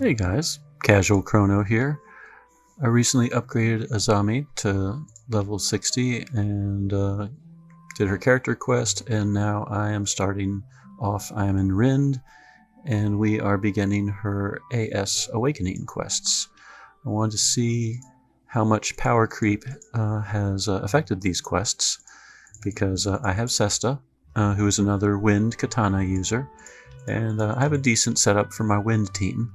Hey guys, Casual Chrono here. I recently upgraded Azami to level 60 and did her character quest, and now I am starting off. I am in Rind, and we are beginning her AS Awakening quests. I wanted to see how much power creep has affected these quests, because I have Sesta, who is another Wind Katana user, and I have a decent setup for my Wind team.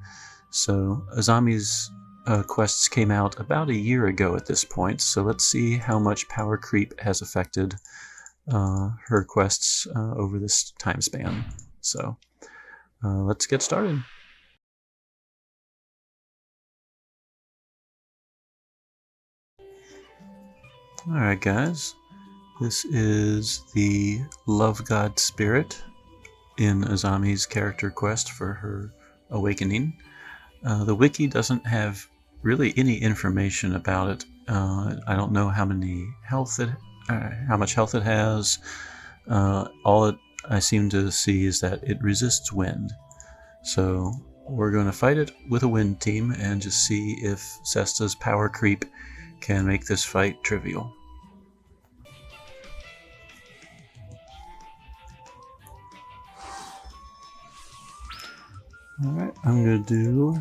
So Azami's quests came out about a year ago at this point, so let's see how much power creep has affected her quests over this time span. So let's get started. Alright guys, this is the Love God Spirit in Azami's character quest for her awakening. The wiki doesn't have really any information about it. I don't know how much health it has. All I seem to see is that it resists wind. So we're going to fight it with a wind team and just see if Sesta's power creep can make this fight trivial. Alright, I'm going to do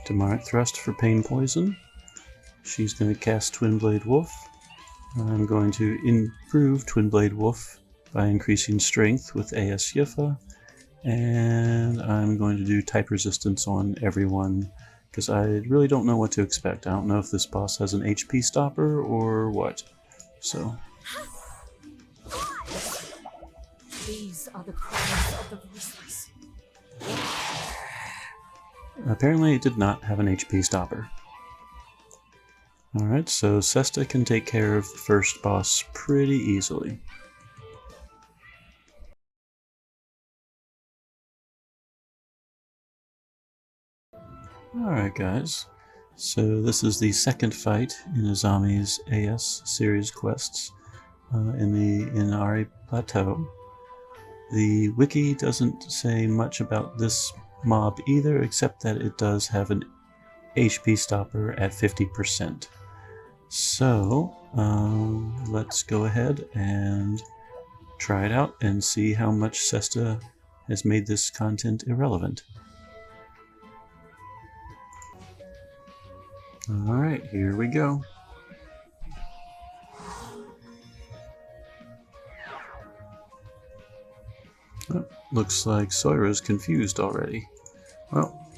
Demonic Thrust for Pain Poison. She's going to cast Twin Blade Wolf. I'm going to improve Twin Blade Wolf by increasing strength with AS Yifa. And I'm going to do type resistance on everyone because I really don't know what to expect. I don't know if this boss has an HP stopper or what. So. These are the cries of the voiceless. Apparently it did not have an HP stopper. Alright, so Sesta can take care of the first boss pretty easily. Alright guys, so this is the second fight in Azami's AS series quests in Ari Plateau. The wiki doesn't say much about this mob either, except that it does have an HP stopper at 50%. So let's go ahead and try it out and see how much Sesta has made this content irrelevant. Alright, here we go. Oh, looks like Soira's confused already. Well,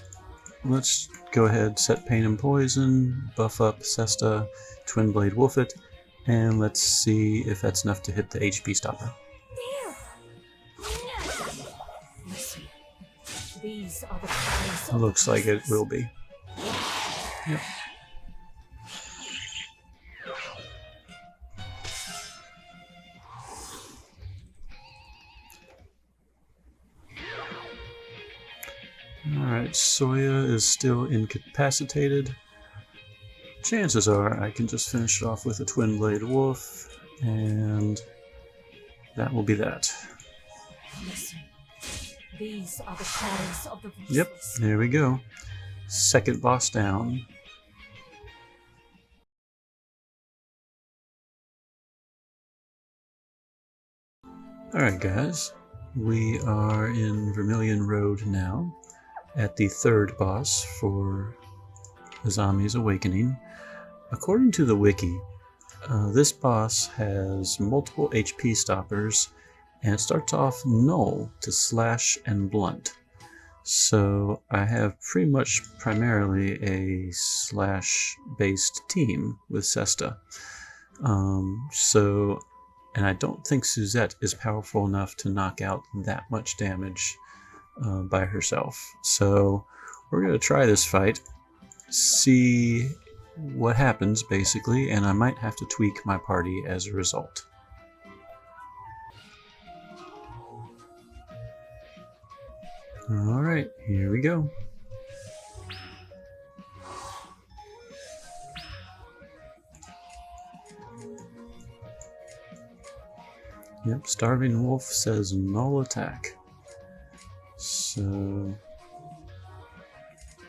let's go ahead, set Pain and Poison, buff up Sesta, Twin Blade Wolf it, and let's see if that's enough to hit the HP stopper. These are the cries of Looks like it will be. Yep. Alright, Soya is still incapacitated. Chances are I can just finish it off with a Twin Blade Wolf, and that will be that. Listen. These are the cries of the voiceless. Yep, there we go. Second boss down. Alright guys, we are in Vermilion Road now, at the third boss for Azami's Awakening. According to the wiki, this boss has multiple HP stoppers, and it starts off null to slash and blunt. So I have pretty much primarily a slash based team with Sesta. And I don't think Suzette is powerful enough to knock out that much damage by herself. So we're going to try this fight, see what happens basically, and I might have to tweak my party as a result. Alright, here we go. Yep, Starving Wolf says null attack. So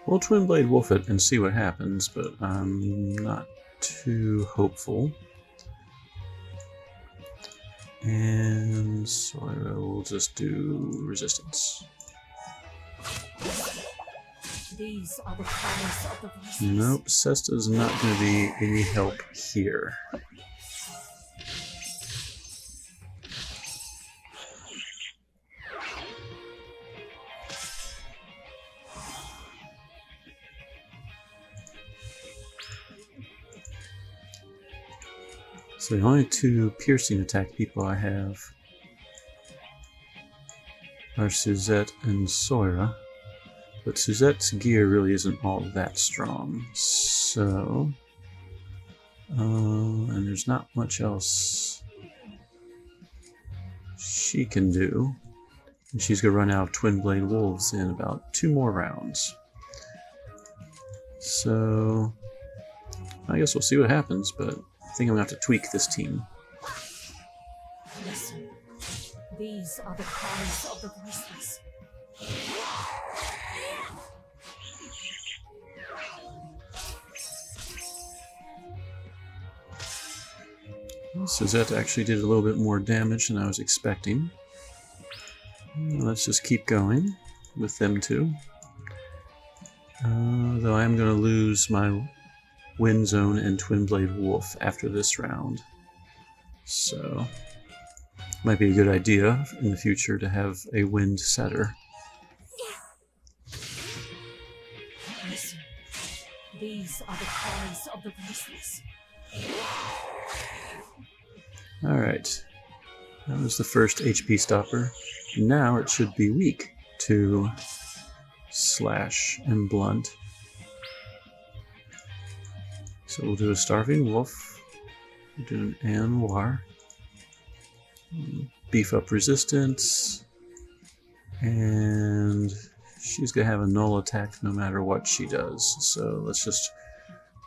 We'll Twin Blade Wolf it and see what happens, but I'm not too hopeful. And Sawyer will just do resistance. These are the colors of the voices. Nope, Sesta's not going to be any help here. So the only two piercing attack people I have are Suzette and Sawyer. But Suzette's gear really isn't all that strong, so... and there's not much else she can do. And she's going to run out of Twin Blade Wolves in about 2 more rounds. So... I guess we'll see what happens, but I think I'm going to have to tweak this team. Listen. These are the colors of the voiceless. Suzette actually did a little bit more damage than I was expecting. Let's just keep going with them two. Though I am going to lose my Wind Zone and Twin Blade Wolf after this round. So, might be a good idea in the future to have a Wind Setter. Listen. These are the colors of the voiceless. Alright, that was the first HP stopper. Now it should be weak to Slash and Blunt. So we'll do a Starving Wolf, we'll do an Anwar, beef up resistance, and she's going to have a null attack no matter what she does. So let's just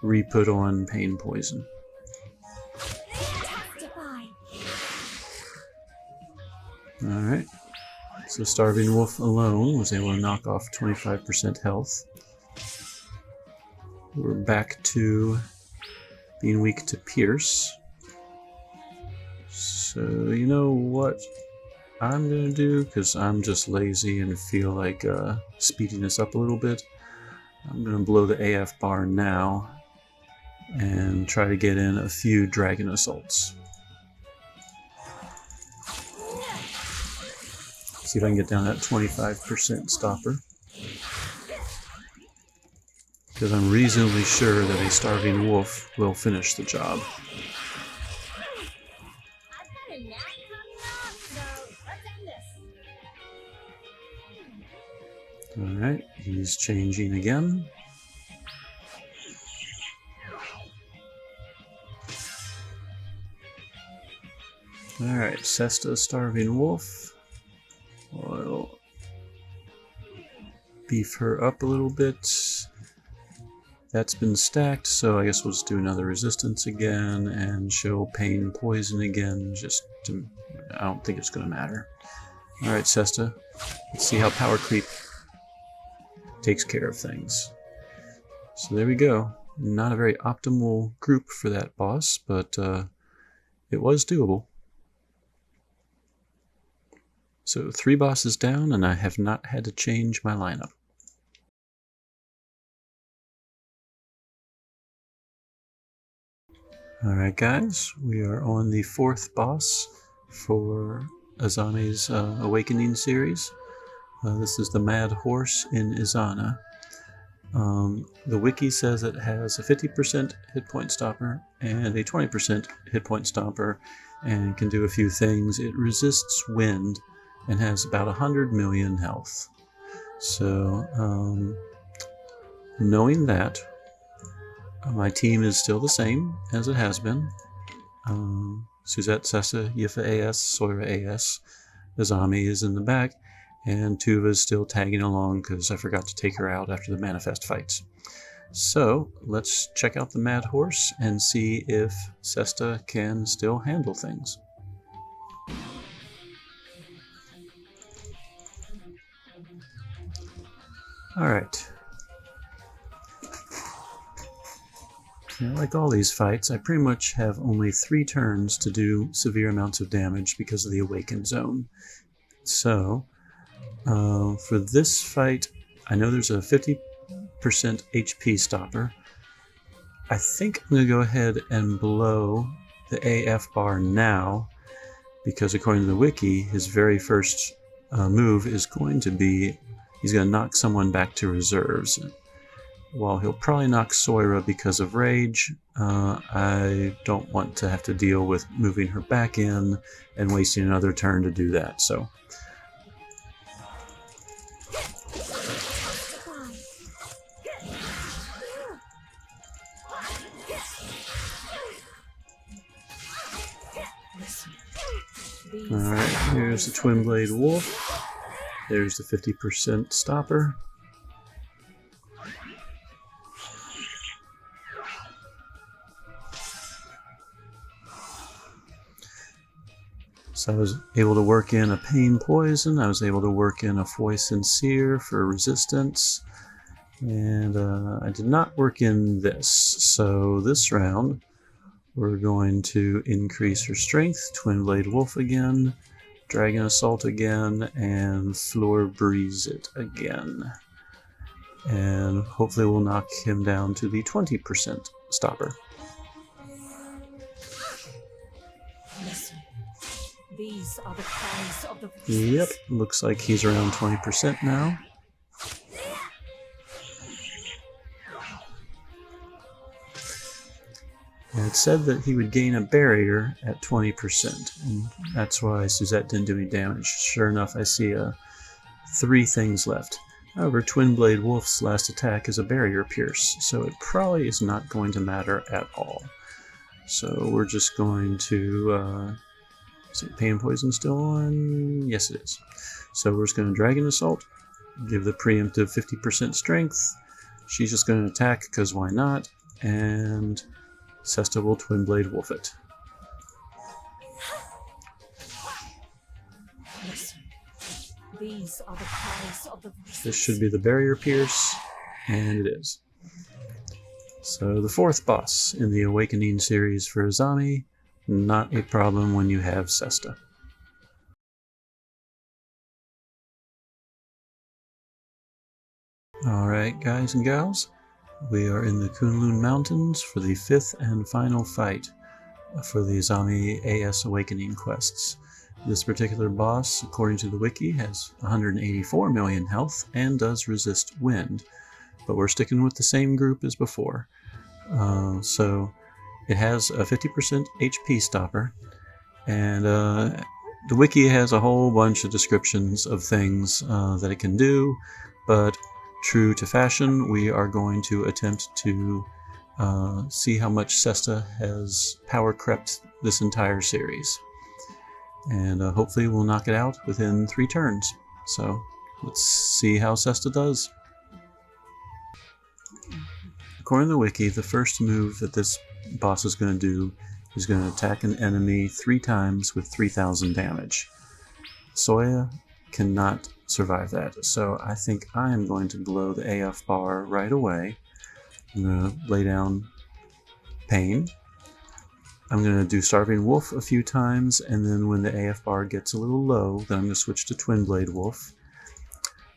re-put on Pain Poison. Alright, so Starving Wolf alone was able to knock off 25% health. We're back to being weak to Pierce. So, you know what I'm going to do, because I'm just lazy and feel like speeding this up a little bit. I'm going to blow the AF bar now and try to get in a few Dragon Assaults. See if I can get down that 25% stopper. Because I'm reasonably sure that a Starving Wolf will finish the job. Alright, he's changing again. Alright, Sesta, Starving Wolf. I'll beef her up a little bit. That's been stacked, so I guess we'll just do another resistance again and show Pain Poison again. I don't think it's going to matter. Alright, Sesta. Let's see how Power Creep takes care of things. So there we go. Not a very optimal group for that boss, but it was doable. So 3 bosses down, and I have not had to change my lineup. Alright guys, we are on the 4th boss for Azami's Awakening series. This is the Mad Horse in Izana. The wiki says it has a 50% hit point stopper and a 20% hit point stopper and can do a few things. It resists wind and has about 100 million health. So, knowing that, my team is still the same as it has been. Suzette, Sesta, Yifa AS, Sawyer AS, Azami is in the back, and Tuva is still tagging along because I forgot to take her out after the Manifest fights. So, let's check out the Mad Horse and see if Sesta can still handle things. Alright, Now, like all these fights, I pretty much have only 3 turns to do severe amounts of damage because of the Awakened Zone. So, for this fight, I know there's a 50% HP stopper. I think I'm going to go ahead and blow the AF bar now, because according to the wiki, his very first move is going to be, he's going to knock someone back to reserves. While he'll probably knock Soira because of rage, I don't want to have to deal with moving her back in and wasting another turn to do that. So alright, here's the Twin Blade Wolf. There's the 50% stopper. So I was able to work in a Pain Poison, I was able to work in a Foi Sincere for resistance, and I did not work in this. So this round, we're going to increase her strength, Twin Blade Wolf again, Dragon Assault again, and Floor Breeze it again. And hopefully we'll knock him down to the 20% stopper. These are the cries of the Yep, looks like he's around 20% now. And it said that he would gain a barrier at 20%, and that's why Suzette didn't do any damage. Sure enough, I see 3 things left. However, Twin Blade Wolf's last attack is a barrier pierce, so it probably is not going to matter at all. So we're just going to... is it Pain Poison still on? Yes, it is. So we're just going to Dragon Assault, give the preemptive 50% strength. She's just going to attack, because why not? And Sesta will Twin Blade Wolf it. Listen. These are the cries of the This should be the barrier pierce, and it is. So the 4th boss in the Awakening series for Azami, not a problem when you have Sesta. Alright guys and gals, we are in the Kunlun Mountains for the 5th and final fight for the Azami AS Awakening quests. This particular boss, according to the wiki, has 184 million health and does resist wind, but we're sticking with the same group as before. So it has a 50% HP stopper, and the wiki has a whole bunch of descriptions of things that it can do, but true to fashion, we are going to attempt to see how much Sesta has power crept this entire series. And hopefully we'll knock it out within 3 turns. So let's see how Sesta does. According to the wiki, the first move that this boss is going to do is going to attack an enemy 3 times with 3,000 damage. Soya cannot survive that, so I think I am going to blow the AF bar right away. I'm going to lay down Pain. I'm going to do Starving Wolf a few times, and then when the AF bar gets a little low, then I'm going to switch to Twin Blade Wolf.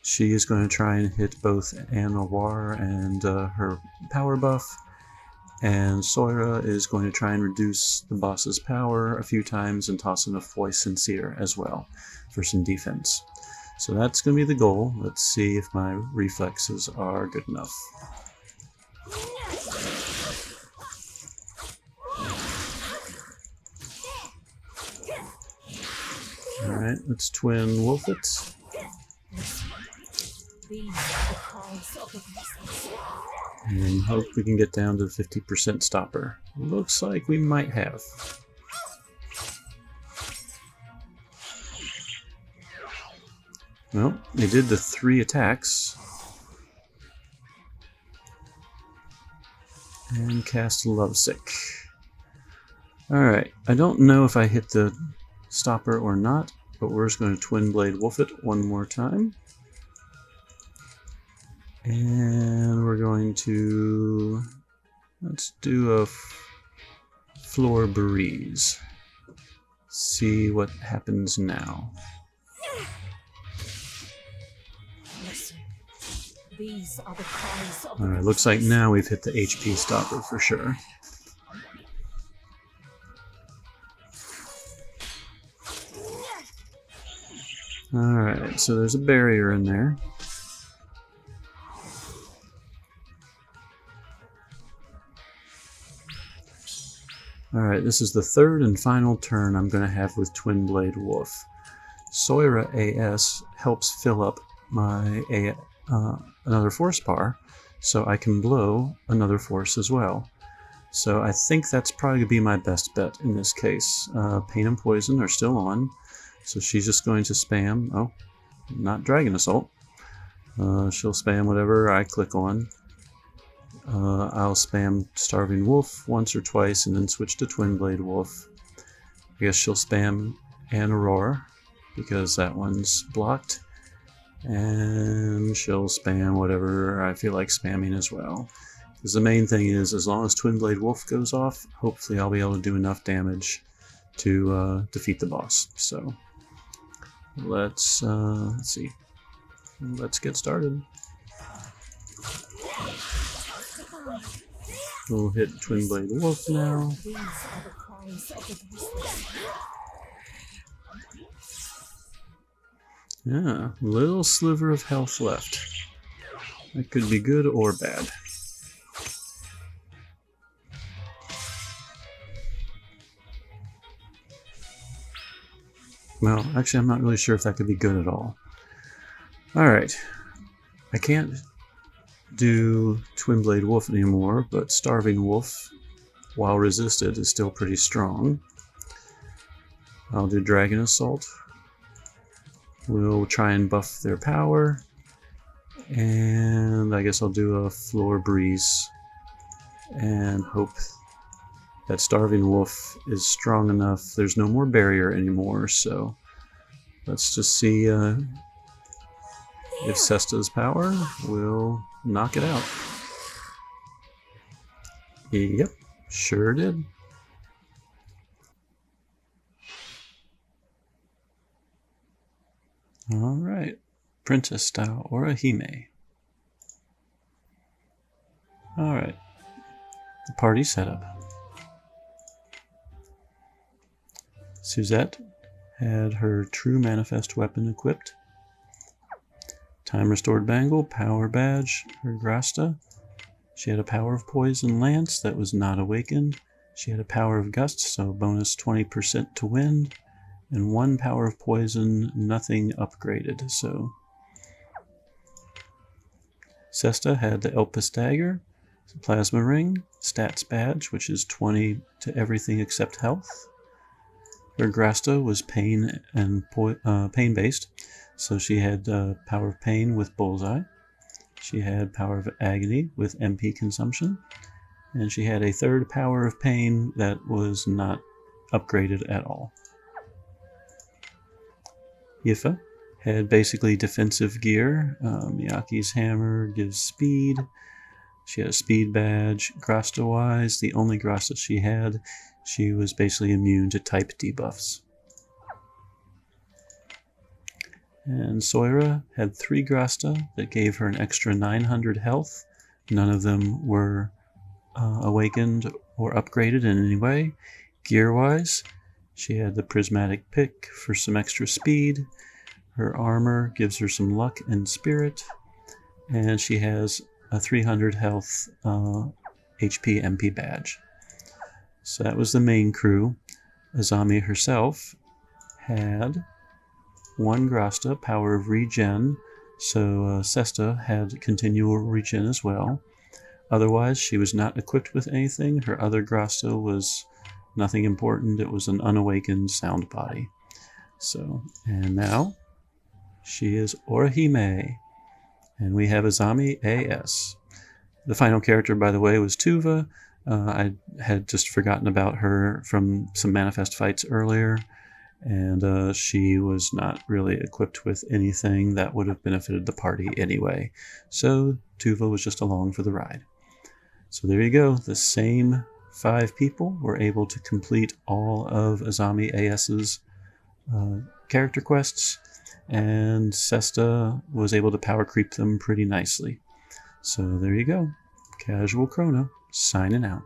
She is going to try and hit both Anne Noir and her power buff, and Soira is going to try and reduce the boss's power a few times and toss in a Foi Sincere as well for some defense. So that's going to be the goal. Let's see if my reflexes are good enough. Alright, let's Twin Wolf it. And hope we can get down to the 50% stopper. Looks like we might have. Well, they did the 3 attacks. And cast Lovesick. Alright, I don't know if I hit the stopper or not, but we're just going to Twin Blade Wolf it one more time. And we're going to Let's do a floor breeze. See what happens now. Listen. These are the cries of the Alright, looks like now we've hit the HP stopper for sure. Alright, so there's a barrier in there. Alright, this is the third and final turn I'm going to have with Twin Blade Wolf. Soira AS helps fill up my another force bar, so I can blow another force as well. So I think that's probably going to be my best bet in this case. Pain and Poison are still on, so she's just going to spam, oh, not Dragon Assault. She'll spam whatever I click on. I'll spam Starving Wolf once or twice and then switch to Twin Blade Wolf. I guess she'll spam an Aurora because that one's blocked. And she'll spam whatever I feel like spamming as well. Because the main thing is, as long as Twin Blade Wolf goes off, hopefully I'll be able to do enough damage to defeat the boss. So let's see. Let's get started. We'll hit Twin Blade Wolf now. These are the cries of the voiceless. Yeah, little sliver of health left. That could be good or bad. Well, actually I'm not really sure if that could be good at all. Alright. I can't do Twin Blade Wolf anymore, but Starving Wolf, while resisted, is still pretty strong. I'll do Dragon Assault. We'll try and buff their power, and I guess I'll do a Floor Breeze and hope that Starving Wolf is strong enough. There's no more barrier anymore, so let's just see if Sesta's power will knock it out. Yep, sure did. Alright, Princess style Orihime. Alright, the party setup. Suzette had her True Manifest weapon equipped. Time Restored Bangle, Power Badge, her Grasta. She had a Power of Poison Lance that was not awakened. She had a Power of Gust, so bonus 20% to wind. And 1 Power of Poison, nothing upgraded, so. Sesta had the Elpis Dagger, Plasma Ring, Stats Badge, which is 20 to everything except health. Her Grasta was pain and pain-based, so she had Power of Pain with Bullseye. She had Power of Agony with MP consumption. And she had a third Power of Pain that was not upgraded at all. Yifa had basically defensive gear. Miyaki's hammer gives speed. She had a speed badge. Grasta-wise, the only Grasta she had, she was basically immune to type debuffs. And Soira had 3 Grasta that gave her an extra 900 health. None of them were awakened or upgraded in any way. Gear-wise, she had the Prismatic Pick for some extra speed. Her armor gives her some luck and spirit. And she has a 300 health HP MP badge. So that was the main crew. Azami herself had 1 Grasta, Power of Regen. So Sesta had continual regen as well. Otherwise, she was not equipped with anything. Her other Grasta was nothing important. It was an unawakened sound body. So, and now she is Orihime, and we have Azami AS. The final character, by the way, was Tuva. I had just forgotten about her from some Manifest fights earlier, and she was not really equipped with anything that would have benefited the party anyway. So Tuva was just along for the ride. So there you go. The same 5 people were able to complete all of Azami AS's character quests, and Sesta was able to power creep them pretty nicely. So there you go. Casual Chrono, signing out.